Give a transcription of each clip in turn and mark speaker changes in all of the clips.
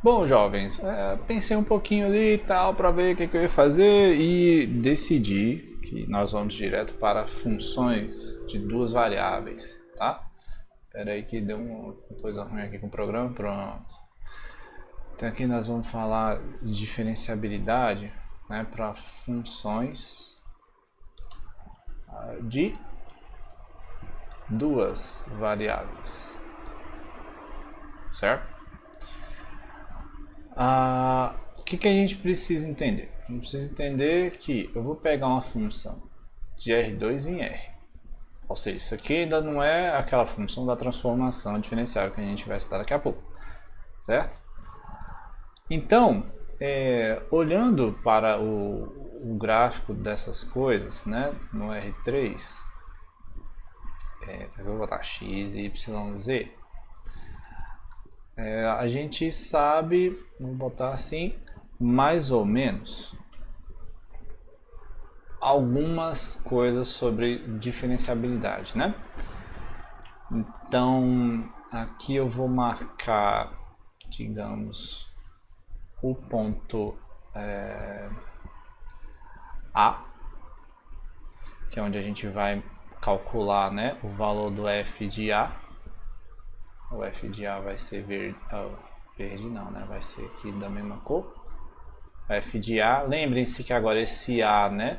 Speaker 1: Bom, jovens, pensei um pouquinho ali e tal para ver o que eu ia fazer e decidi que nós vamos direto para funções de duas variáveis, tá? Espera aí que deu uma coisa ruim aqui com o programa, pronto. Então aqui nós vamos falar de diferenciabilidade, né, para funções de duas variáveis, certo? O que a gente precisa entender? A gente precisa entender que eu vou pegar uma função de R2 em R. Ou seja, isso aqui ainda não é aquela função da transformação diferenciável que a gente vai estudar daqui a pouco, certo? Então, olhando para o gráfico dessas coisas, né, no R3, eu vou botar x, y, z. A gente sabe, vou botar assim, mais ou menos, algumas coisas sobre diferenciabilidade, né? Então, aqui eu vou marcar, digamos, o ponto A, que é onde a gente vai calcular, né, o valor do f de A. O f de A vai ser verde, verde não, né, vai ser aqui da mesma cor. F de A, lembrem-se que agora esse A, né,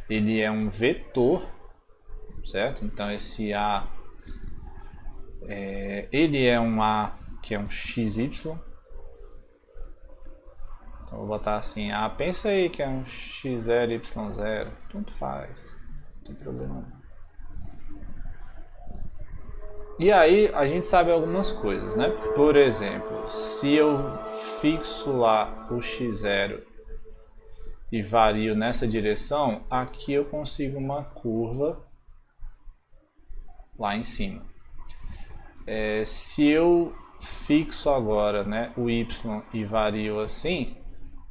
Speaker 1: ele é um vetor, certo? Então esse A, ele é um A que é um XY. Então vou botar assim, pensa aí que é um x0, y0, tanto faz, não tem problema não. E aí a gente sabe algumas coisas, né? Por exemplo, se eu fixo lá o x0 e vario nessa direção, aqui eu consigo uma curva lá em cima. Se eu fixo agora, né, o y e vario assim,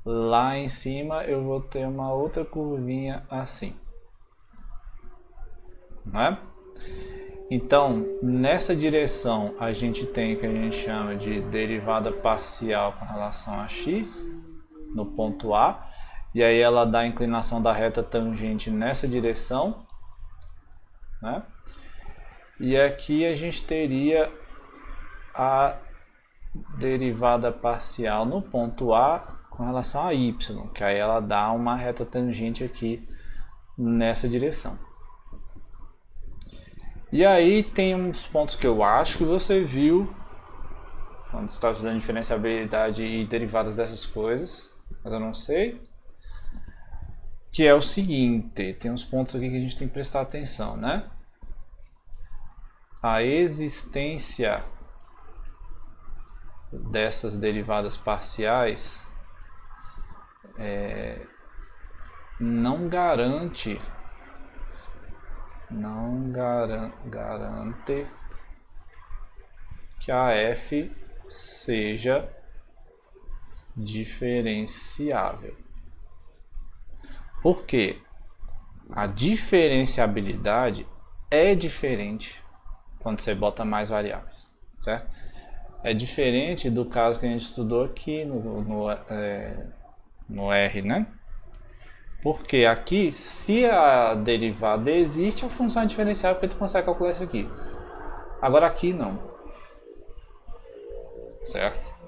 Speaker 1: lá em cima eu vou ter uma outra curvinha assim, não é? Então, nessa direção a gente tem o que a gente chama de derivada parcial com relação a x no ponto A, e aí ela dá a inclinação da reta tangente nessa direção, né? E aqui a gente teria a derivada parcial no ponto A com relação a y, que aí ela dá uma reta tangente aqui nessa direção. E aí tem uns pontos que eu acho que você viu quando você está estudando diferenciabilidade e derivadas dessas coisas, mas eu não sei. Que é o seguinte, tem uns pontos aqui que a gente tem que prestar atenção, né? A existência dessas derivadas parciais não garante que a f seja diferenciável. Por quê? A diferenciabilidade é diferente quando você bota mais variáveis, certo? É diferente do caso que a gente estudou aqui no R, né? Porque aqui, se a derivada existe, a função é diferenciável porque tu consegue calcular isso aqui. Agora aqui não, certo?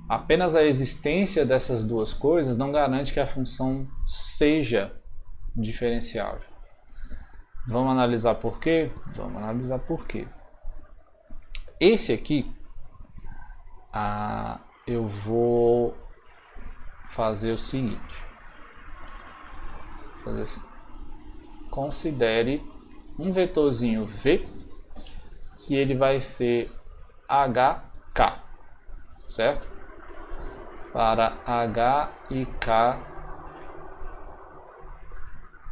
Speaker 1: Apenas a existência dessas duas coisas não garante que a função seja diferenciável. Vamos analisar por quê? Vamos analisar por quê. Esse aqui, eu vou fazer o seguinte. Fazer assim. Considere um vetorzinho V, que ele vai ser HK, certo? Para H e K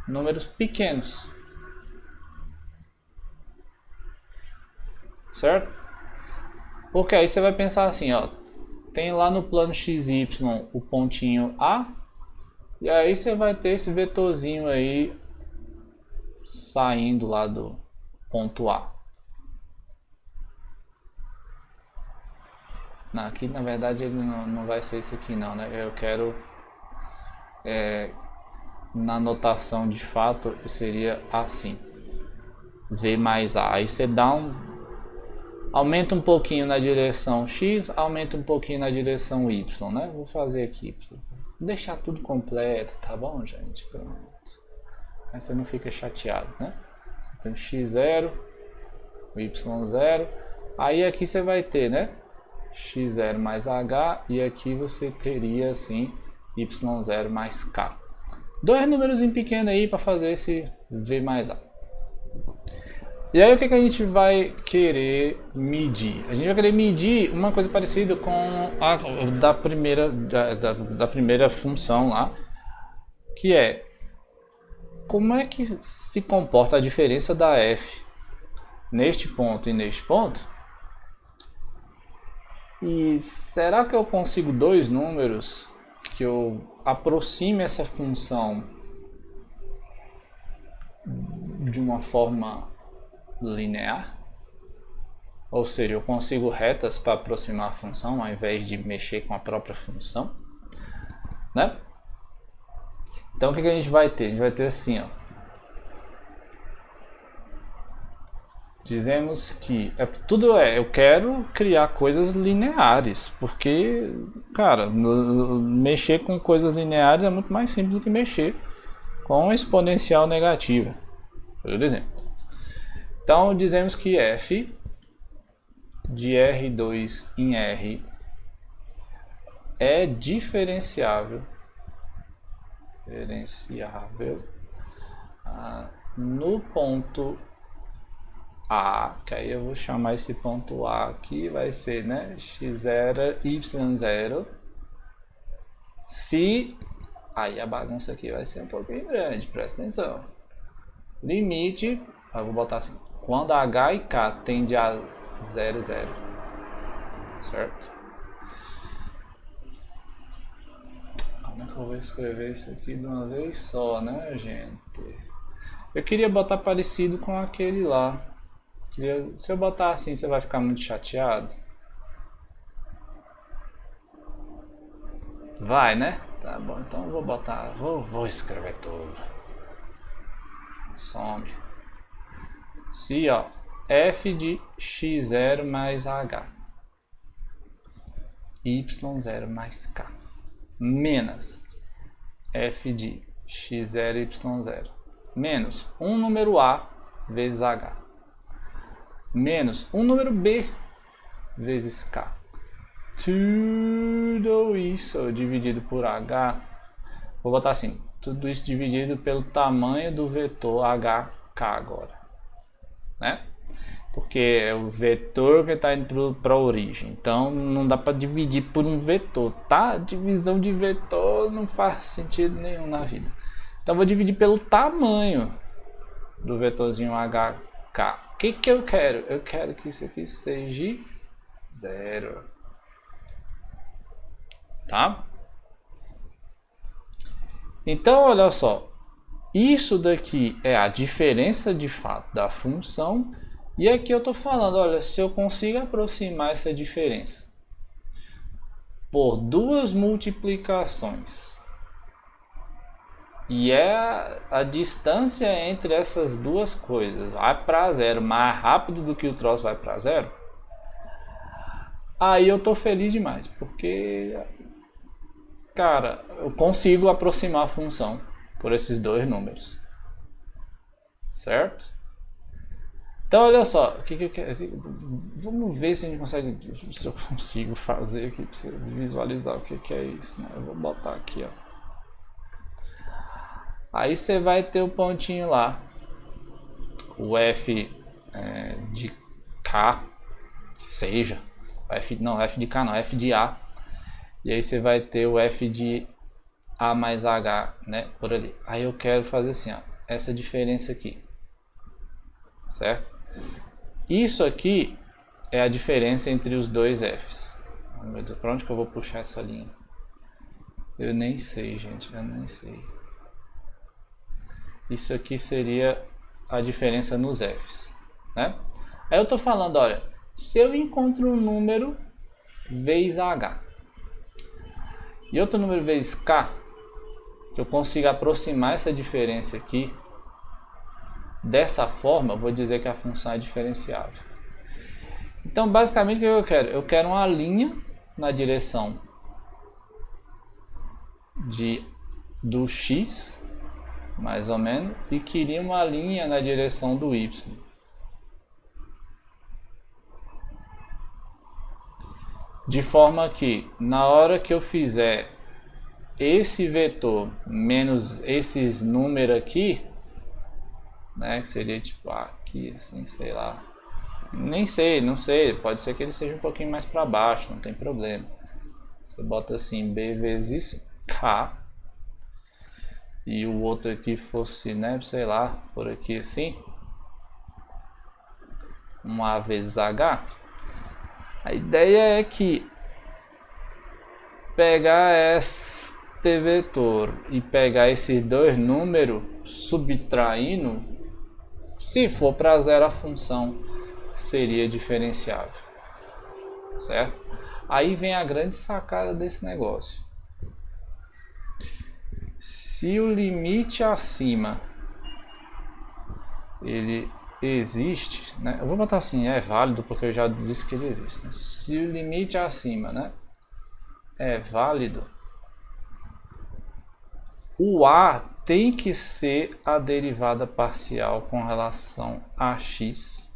Speaker 1: números pequenos, certo? Porque aí você vai pensar assim, ó, tem lá no plano XY o pontinho A, e aí você vai ter esse vetorzinho aí saindo lá do ponto A. Aqui na verdade ele não vai ser isso aqui não, né? Eu quero na notação de fato seria assim, V mais A. Aí você dá aumenta um pouquinho na direção X, aumenta um pouquinho na direção Y, né? Vou fazer aqui, vou deixar tudo completo, tá bom, gente? Pronto. Aí você não fica chateado, né? Você tem o x0, o y0. Aí aqui você vai ter, né? x0 mais h, e aqui você teria assim y0 mais k. Dois números pequenos aí para fazer esse v mais a. E aí o que a gente vai querer medir? A gente vai querer medir uma coisa parecida com a da primeira função lá, que é como é que se comporta a diferença da f neste ponto e neste ponto. E será que eu consigo dois números que eu aproxime essa função de uma forma linear? Ou seja, eu consigo retas para aproximar a função ao invés de mexer com a própria função, né? Então o que a gente vai ter? A gente vai ter assim, ó. Dizemos que eu quero criar coisas lineares, porque, cara, mexer com coisas lineares é muito mais simples do que mexer com exponencial negativa, por exemplo. Então dizemos que f de R2 em R é diferenciável no ponto A, que aí eu vou chamar esse ponto A aqui, vai ser, né, x0, y0, se, aí a bagunça aqui vai ser um pouquinho grande, presta atenção, limite, eu vou botar assim, quando h e k tende a 0, 0, certo? Como é que eu vou escrever isso aqui de uma vez só, né, gente? Eu queria botar parecido com aquele lá. Se eu botar assim, você vai ficar muito chateado? Vai, né? Tá bom, então eu vou botar, vou escrever tudo. Some. Se, ó, f de x0 mais h, y0 mais k, menos f de x0, y0, menos um número a vezes h, menos um número b vezes k. Tudo isso dividido por h, vou botar assim, tudo isso dividido pelo tamanho do vetor hk agora, né? Porque é o vetor que está indo para a origem, então não dá para dividir por um vetor, tá? Divisão de vetor não faz sentido nenhum na vida. Então vou dividir pelo tamanho do vetorzinho hk. O que eu quero? Eu quero que isso aqui seja 0. Tá? Então, olha só. Isso daqui é a diferença de fato da função. E aqui eu estou falando, olha, se eu consigo aproximar essa diferença por duas multiplicações. E é a distância entre essas duas coisas vai para zero mais rápido do que o troço vai para zero. Aí eu tô feliz demais, porque, cara, eu consigo aproximar a função por esses dois números, certo? Então olha só, vamos ver se a gente consegue, se eu consigo fazer aqui para você visualizar o que é isso, né? Eu vou botar aqui, ó. Aí você vai ter o pontinho lá, o f de k, que seja, f de k não, f de a, e aí você vai ter o f de a mais h, né, por ali. Aí eu quero fazer assim, ó, essa diferença aqui, certo? Isso aqui é a diferença entre os dois f's. Meu Deus, para onde que eu vou puxar essa linha? Eu nem sei, gente, eu nem sei. Isso aqui seria a diferença nos f's, né? Aí eu tô falando, olha, se eu encontro um número vezes h. E outro número vezes k, que eu consigo aproximar essa diferença aqui. Dessa forma, eu vou dizer que a função é diferenciável. Então, basicamente, o que eu quero? Eu quero uma linha na direção do x, mais ou menos, e queria uma linha na direção do y. De forma que, na hora que eu fizer esse vetor menos esses números aqui, né, que seria tipo aqui, assim, sei lá. Nem sei, não sei. Pode ser que ele seja um pouquinho mais para baixo, não tem problema. Você bota assim, b vezes k. E o outro aqui fosse, né, sei lá, por aqui assim. Um a vezes h. A ideia é que pegar este vetor e pegar esses dois números, subtraindo, se for para zero a função seria diferenciável, certo? Aí vem a grande sacada desse negócio. Se o limite acima ele existe, né? Eu vou botar assim, é válido porque eu já disse que ele existe, né? Se o limite acima, né, é válido, o a tem que ser a derivada parcial com relação a x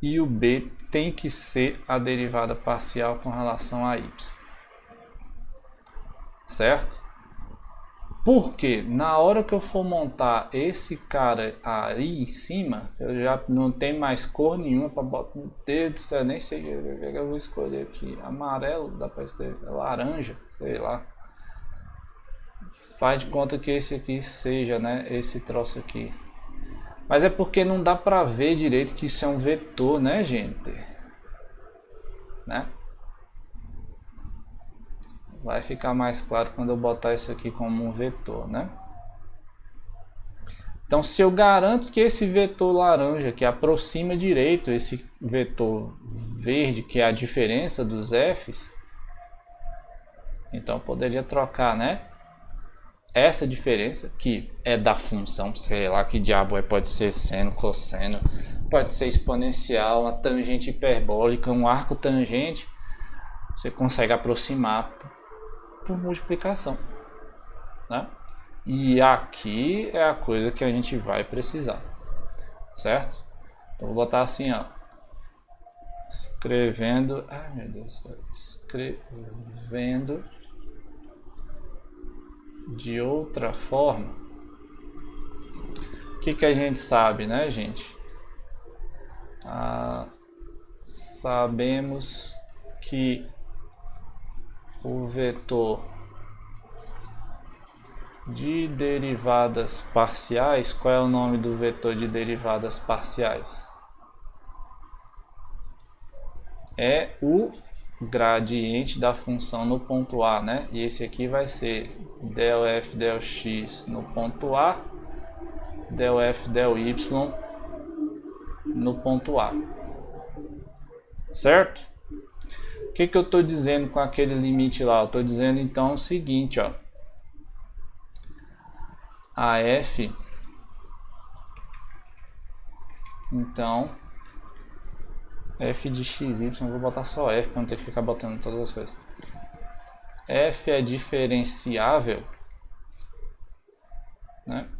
Speaker 1: e o b tem que ser a derivada parcial com relação a y, certo? Porque na hora que eu for montar esse cara aí em cima, eu já não tenho mais cor nenhuma para botar. Meu Deus do céu, nem sei o que eu vou escolher aqui. Amarelo, dá para escolher. Laranja, sei lá. Faz de conta que esse aqui seja, né? Esse troço aqui. Mas é porque não dá para ver direito que isso é um vetor, né, gente? Né? Vai ficar mais claro quando eu botar isso aqui como um vetor, né? Então, se eu garanto que esse vetor laranja, que aproxima direito esse vetor verde, que é a diferença dos f's, então eu poderia trocar, né? Essa diferença, que é da função, sei lá que diabo é, pode ser seno, cosseno, pode ser exponencial, uma tangente hiperbólica, um arco tangente, você consegue aproximar por multiplicação, né? E aqui é a coisa que a gente vai precisar, certo? Então vou botar assim, ó, escrevendo, ai meu Deus, escrevendo de outra forma. O que a gente sabe, né, gente? Sabemos que o vetor de derivadas parciais, qual é o nome do vetor de derivadas parciais? É o gradiente da função no ponto A, né? E esse aqui vai ser del f del x no ponto A, del f del y no ponto A, certo? O que eu estou dizendo com aquele limite lá? Eu estou dizendo então o seguinte, ó, a f, então f de xy, vou botar só f para não ter que ficar botando todas as coisas. F é diferenciável, né?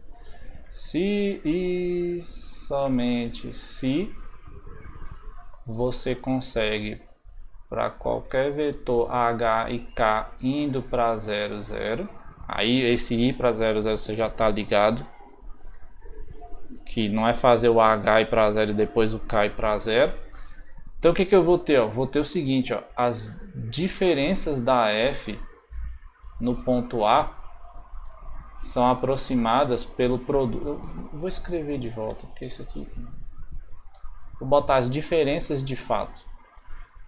Speaker 1: Se e somente se você consegue para qualquer vetor h e k indo para 0, 0, aí esse i para 0, 0 você já está ligado, que não é fazer o h ir para 0 e depois o k ir para 0. Então o que eu vou ter? Vou ter o seguinte, ó, as diferenças da f no ponto A são aproximadas pelo produto. Eu vou escrever de volta, porque isso aqui. Vou botar as diferenças de fato.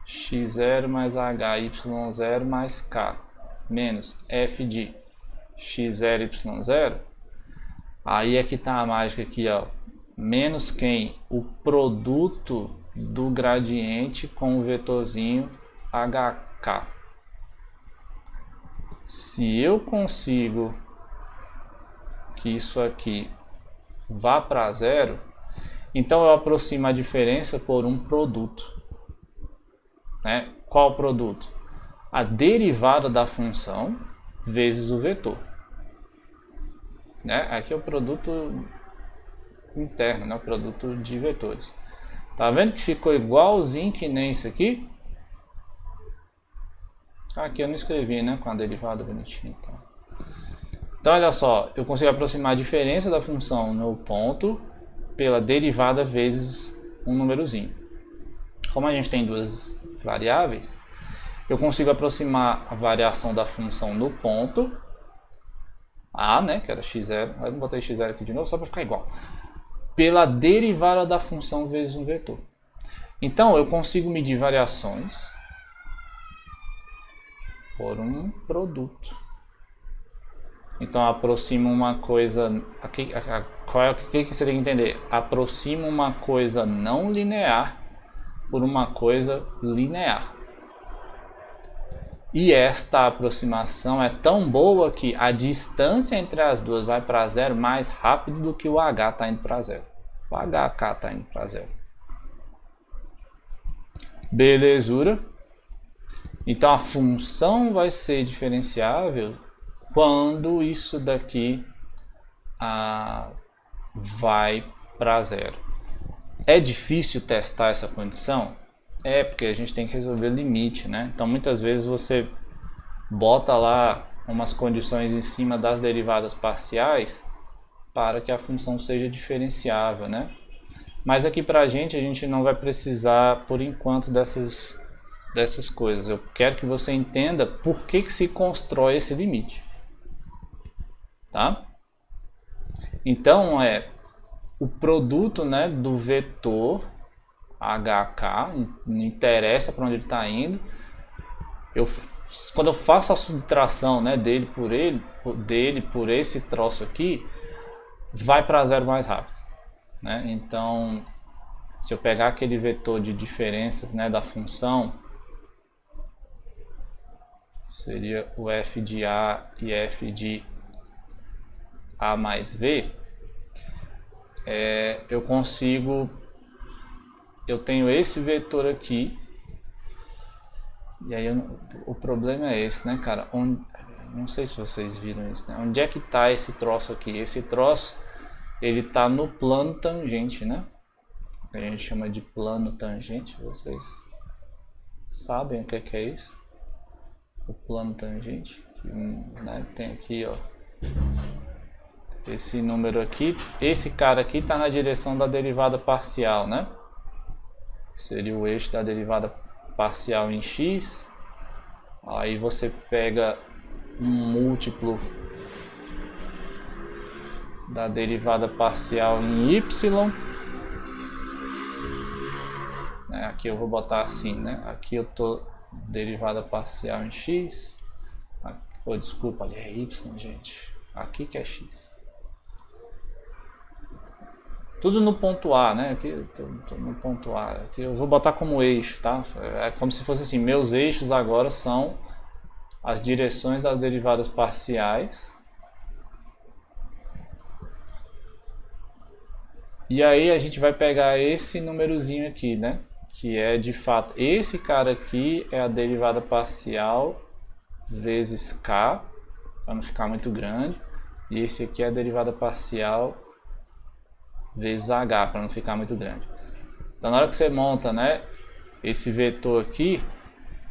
Speaker 1: x0 mais h, y0 mais k, menos f de x0, y0. Aí é que tá a mágica aqui, ó. Menos quem? O produto do gradiente com o vetorzinho K. Se eu consigo que isso aqui vá para zero, então eu aproximo a diferença por um produto. Né? Qual produto? A derivada da função vezes o vetor. Né? Aqui é o produto interno, né? O produto de vetores. Tá vendo que ficou igualzinho que nem isso aqui? Aqui eu não escrevi, né? Com a derivada bonitinha. Então olha só, eu consigo aproximar a diferença da função no ponto pela derivada vezes um númerozinho. Como a gente tem duas variáveis, eu consigo aproximar a variação da função no ponto A, né, que era x0, eu não botei x0 aqui de novo, só para ficar igual, pela derivada da função vezes um vetor. Então eu consigo medir variações por um produto. Então aproximo uma coisa, o que você tem que entender? Aproximo uma coisa não linear por uma coisa linear. E esta aproximação é tão boa que a distância entre as duas vai para zero mais rápido do que o h está indo para zero. O hk está indo para zero. Belezura? Então a função vai ser diferenciável quando isso daqui vai para zero. É difícil testar essa condição? É, porque a gente tem que resolver limite, né? Então muitas vezes você bota lá umas condições em cima das derivadas parciais para que a função seja diferenciável, né? Mas aqui pra a gente não vai precisar por enquanto dessas coisas. Eu quero que você entenda por que se constrói esse limite, tá? Então o produto, né, do vetor HK, não interessa para onde ele está indo. Quando eu faço a subtração, né, dele por esse troço aqui, vai para zero mais rápido, né? Então, se eu pegar aquele vetor de diferenças, né, da função, seria o f de A e f de A mais V, eu tenho esse vetor aqui, e aí o problema é esse, né, cara? Não sei se vocês viram isso, né? Onde é que tá esse troço aqui? Esse troço, ele tá no plano tangente, né? A gente chama de plano tangente, vocês sabem o que é isso? O plano tangente, né? Tem aqui, ó, esse número aqui, esse cara aqui tá na direção da derivada parcial, né? Seria o eixo da derivada parcial em x. Aí você pega um múltiplo da derivada parcial em y. Aqui eu vou botar assim, né? Aqui eu tô derivada parcial em x. Desculpa, ali é y, gente. Aqui que é x. Tudo no ponto A, né? Aqui tô no ponto A. Aqui eu vou botar como eixo, tá? É como se fosse assim, meus eixos agora são as direções das derivadas parciais. E aí a gente vai pegar esse númerozinho aqui, né? Que é de fato, esse cara aqui é a derivada parcial vezes k, para não ficar muito grande. E esse aqui é a derivada parcial vezes h, para não ficar muito grande. Então na hora que você monta, né, esse vetor aqui,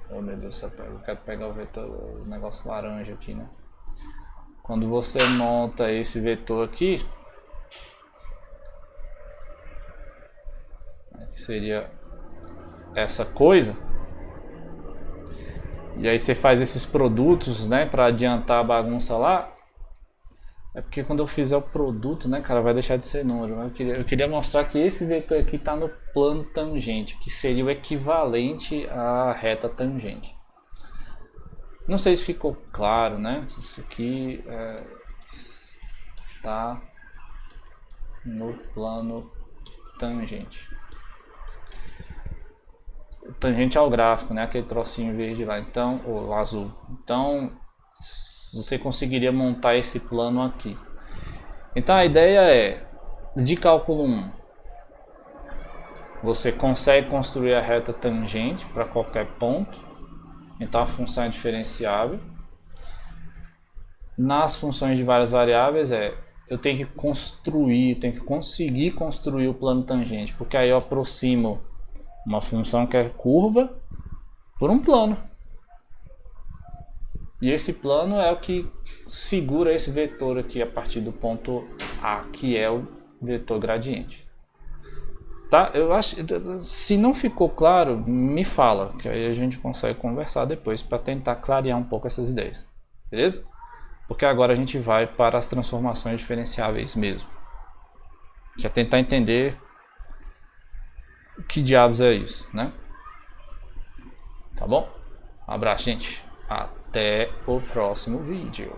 Speaker 1: oh meu Deus, eu quero pegar o vetor, o negócio laranja aqui, né? Quando você monta esse vetor aqui, que seria essa coisa, e aí você faz esses produtos, né, para adiantar a bagunça lá. É porque quando eu fizer o produto, né, cara, vai deixar de ser número. Eu queria mostrar que esse vetor aqui está no plano tangente, que seria o equivalente à reta tangente. Não sei se ficou claro, né? Isso aqui está no plano tangente. tangente ao gráfico, né? Aquele trocinho verde lá, então, ou azul. Então, você conseguiria montar esse plano aqui. Então a ideia é, de cálculo 1, você consegue construir a reta tangente para qualquer ponto. Então a função é diferenciável. Nas funções de várias variáveis eu tenho que conseguir construir o plano tangente, porque aí eu aproximo uma função que é curva por um plano. E esse plano é o que segura esse vetor aqui a partir do ponto A, que é o vetor gradiente. Tá? Eu acho, se não ficou claro, me fala, que aí a gente consegue conversar depois para tentar clarear um pouco essas ideias. Beleza? Porque agora a gente vai para as transformações diferenciáveis mesmo. Que é tentar entender o que diabos é isso, né? Tá bom? Um abraço, gente. Até o próximo vídeo.